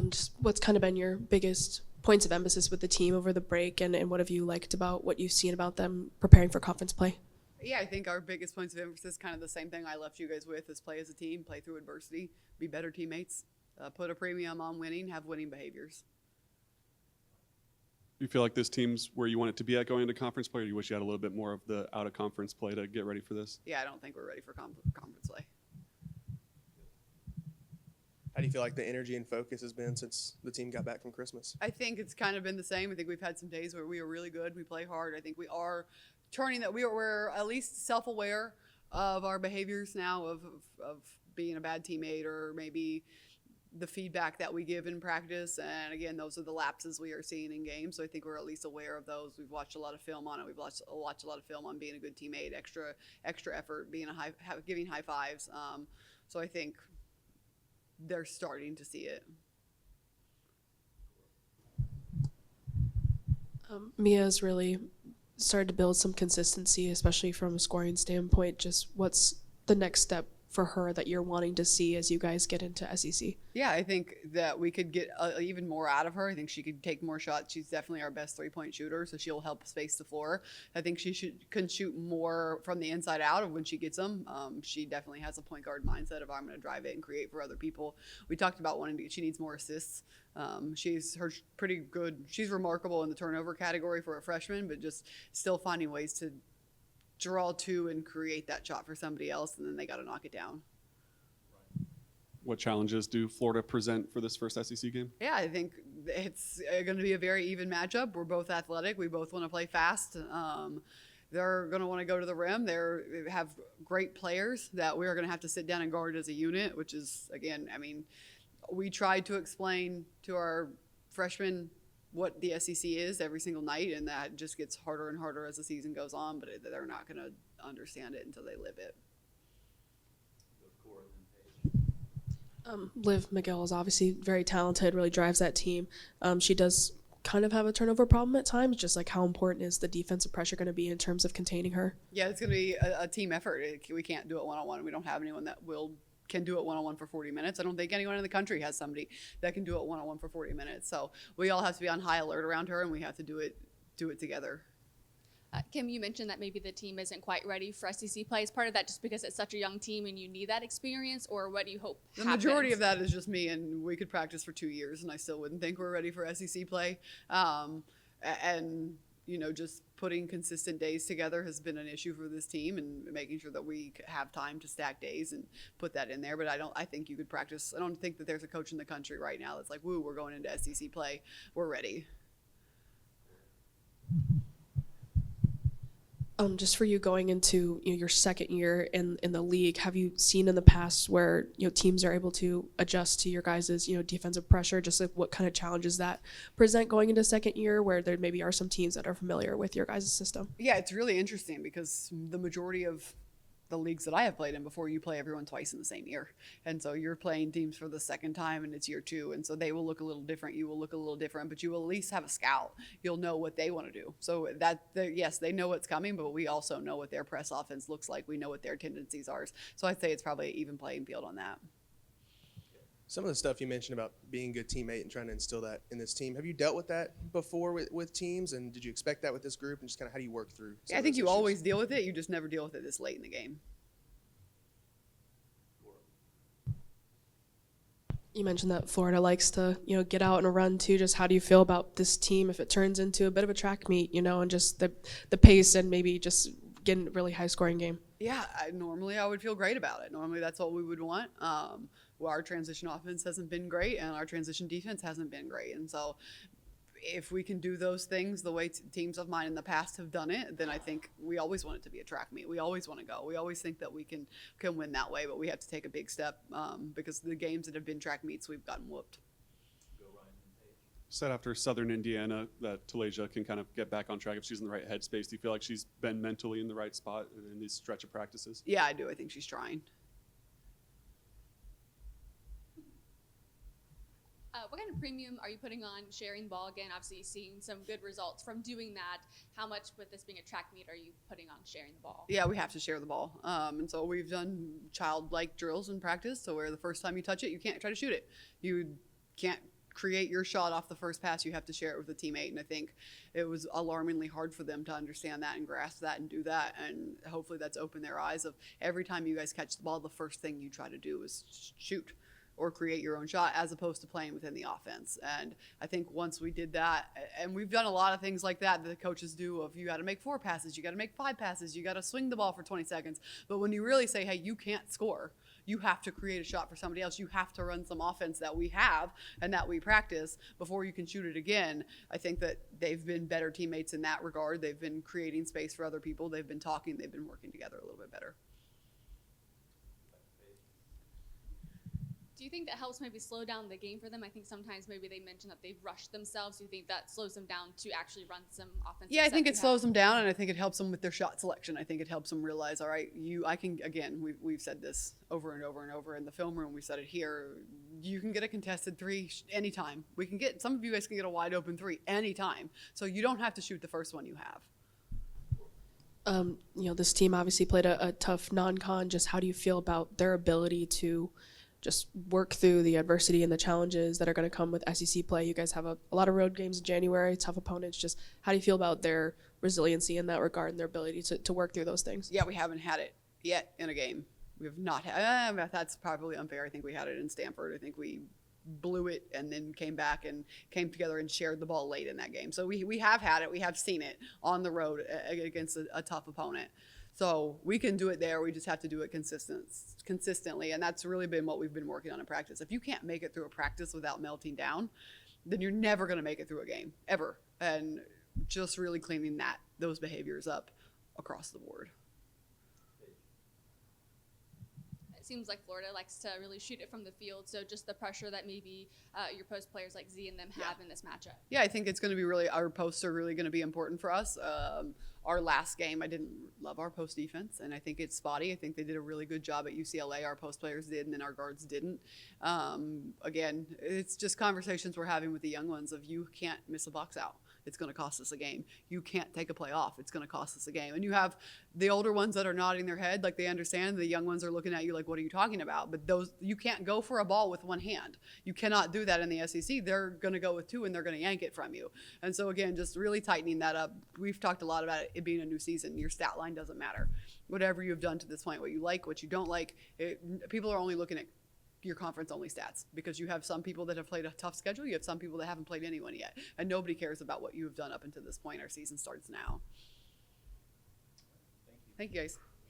Just what's kind of been your biggest points of emphasis with the team over the break, and what have you liked about what you've seen about them preparing for conference play? Yeah, I think our biggest points of emphasis, kind of the same thing I left you guys with, is play as a team, play through adversity, be better teammates, put a premium on winning, have winning behaviors. Do you feel like this team's where you want it to be at going into conference play, or do you wish you had a little bit more of the out-of-conference play to get ready for this? Yeah, I don't think we're ready for conference play. How do you feel like the energy and focus has been since the team got back from Christmas? I think it's kind of been the same. I think we've had some days where we are really good, we play hard. I think we are turning that we're at least self-aware of our behaviors now of being a bad teammate, or maybe the feedback that we give in practice. And again, those are the lapses we are seeing in games. So I think we're at least aware of those. We've watched a lot of film on it. We've watched a lot of film on being a good teammate, extra effort, being giving high fives. So I think they're starting to see it. Mia's really started to build some consistency, especially from a scoring standpoint. Just what's the next step for her that you're wanting to see as you guys get into SEC? Yeah, I think that we could get even more out of her. I think she could take more shots. She's definitely our best three-point shooter, so she'll help space the floor. I think she can shoot more from the inside out of when she gets them. She definitely has a point guard mindset of, I'm going to drive it and create for other people. We talked about she needs more assists. She's pretty good. She's remarkable in the turnover category for a freshman, but just still finding ways to draw to and create that shot for somebody else, and then they got to knock it down. What challenges do Florida present for this first SEC game? Yeah, I think it's going to be a very even matchup. We're both athletic. We both want to play fast. They're going to want to go to the rim. They have great players that we are going to have to sit down and guard as a unit, which is, again, I mean, we tried to explain to our freshmen what the SEC is every single night, and that just gets harder and harder as the season goes on, but they're not going to understand it until they live it. Liv Miguel is obviously very talented, really drives that team. She does kind of have a turnover problem at times, just like how important is the defensive pressure going to be in terms of containing her? Yeah, it's going to be a team effort. We can't do it one-on-one. We don't have anyone that can do it one-on-one for 40 minutes. I don't think anyone in the country has somebody that can do it one-on-one for 40 minutes. So we all have to be on high alert around her, and we have to do it together. Kim, you mentioned that maybe the team isn't quite ready for SEC play. Is part of that just because it's such a young team and you need that experience, or what do you hope happens? The majority of that is just me, and we could practice for 2 years, and I still wouldn't think we're ready for SEC play. And just putting consistent days together has been an issue for this team, and making sure that we have time to stack days and put that in there. But I think you could practice. I don't think that there's a coach in the country right now that's like, woo, we're going into SEC play. We're ready. Just for you going into your second year in the league, have you seen in the past where teams are able to adjust to your guys' defensive pressure? Just like what kind of challenges that present going into second year, where there maybe are some teams that are familiar with your guys' system? Yeah, it's really interesting because the majority of the leagues that I have played in before, you play everyone twice in the same year. And so you're playing teams for the second time, and it's year two. And so they will look a little different. You will look a little different, but you will at least have a scout. You'll know what they want to do. So yes, they know what's coming, but we also know what their press offense looks like. We know what their tendencies are. So I'd say it's probably an even playing field on that. Some of the stuff you mentioned about being a good teammate and trying to instill that in this team, have you dealt with that before with teams, and did you expect that with this group, and just kind of how do you work through I think you always deal with it. You just never deal with it this late in the game. You mentioned that Florida likes to, get out and run too. Just how do you feel about this team if it turns into a bit of a track meet, and just the pace and maybe just getting a really high scoring game? Yeah, normally I would feel great about it. Normally that's what we would want. Our transition offense hasn't been great, and our transition defense hasn't been great. And so if we can do those things the way teams of mine in the past have done it, then I think we always want it to be a track meet. We always want to go. We always think that we can win that way, but we have to take a big step because the games that have been track meets, we've gotten whooped. Said after Southern Indiana that Talasia can kind of get back on track if she's in the right headspace. Do you feel like she's been mentally in the right spot in these stretch of practices? Yeah, I do. I think she's trying. What kind of premium are you putting on sharing the ball? Again, obviously seeing some good results from doing that. How much, with this being a track meet, are you putting on sharing the ball? Yeah, we have to share the ball. And so we've done childlike drills in practice. So where the first time you touch it, you can't try to shoot it. You can't create your shot off the first pass, you have to share it with a teammate. And I think it was alarmingly hard for them to understand that and grasp that and do that. And hopefully that's opened their eyes of every time you guys catch the ball, the first thing you try to do is shoot or create your own shot as opposed to playing within the offense. And I think once we did that, and we've done a lot of things like that the coaches do of you got to make 4 passes, you got to make 5 passes, you got to swing the ball for 20 seconds. But when you really say, hey, you can't score, you have to create a shot for somebody else. You have to run some offense that we have and that we practice before you can shoot it again. I think that they've been better teammates in that regard. They've been creating space for other people. They've been talking. They've been working together a little bit better. Do you think that helps maybe slow down the game for them? I think sometimes maybe they mention that they've rushed themselves. Do you think that slows them down to actually run some offensive? Yeah, I think it stuff slows them down, and I think it helps them with their shot selection. I think it helps them realize, all right, I can, again, we've said this over and over and over in the film room. We said it here. You can get a contested 3 anytime. Some of you guys can get a wide open 3 anytime. So you don't have to shoot the first one you have. This team obviously played a tough non-con. Just how do you feel about their ability to just work through the adversity and the challenges that are going to come with SEC play? You guys have a lot of road games in January, tough opponents. Just how do you feel about their resiliency in that regard and their ability to work through those things? Yeah, we haven't had it yet in a game. We have not had that's probably unfair. I think we had it in Stanford. I think we blew it and then came back and came together and shared the ball late in that game. So we have had it. We have seen it on the road against a tough opponent. So we can do it there. We just have to do it consistently. And that's really been what we've been working on in practice. If you can't make it through a practice without melting down, then you're never going to make it through a game, ever. And just really cleaning those behaviors up across the board. It seems like Florida likes to really shoot it from the field. So just the pressure that maybe your post players like Z and them have in this matchup. Yeah, I think it's going to be our posts are really going to be important for us. Our last game, I didn't love our post defense, and I think it's spotty. I think they did a really good job at UCLA. Our post players did, and then our guards didn't. Again, it's just conversations we're having with the young ones of you can't miss a box out. It's going to cost us a game. You can't take a play off. It's going to cost us a game. And you have the older ones that are nodding their head like they understand. The young ones are looking at you like, what are you talking about? But you can't go for a ball with one hand. You cannot do that in the SEC. They're going to go with 2, and they're going to yank it from you. And so, again, just really tightening that up. We've talked a lot about it being a new season. Your stat line doesn't matter. Whatever you've done to this point, what you like, what you don't like, people are only looking at your conference only stats because you have some people that have played a tough schedule. You have some people that haven't played anyone yet, and nobody cares about what you have done up until this point. Our season starts now. Thank you guys.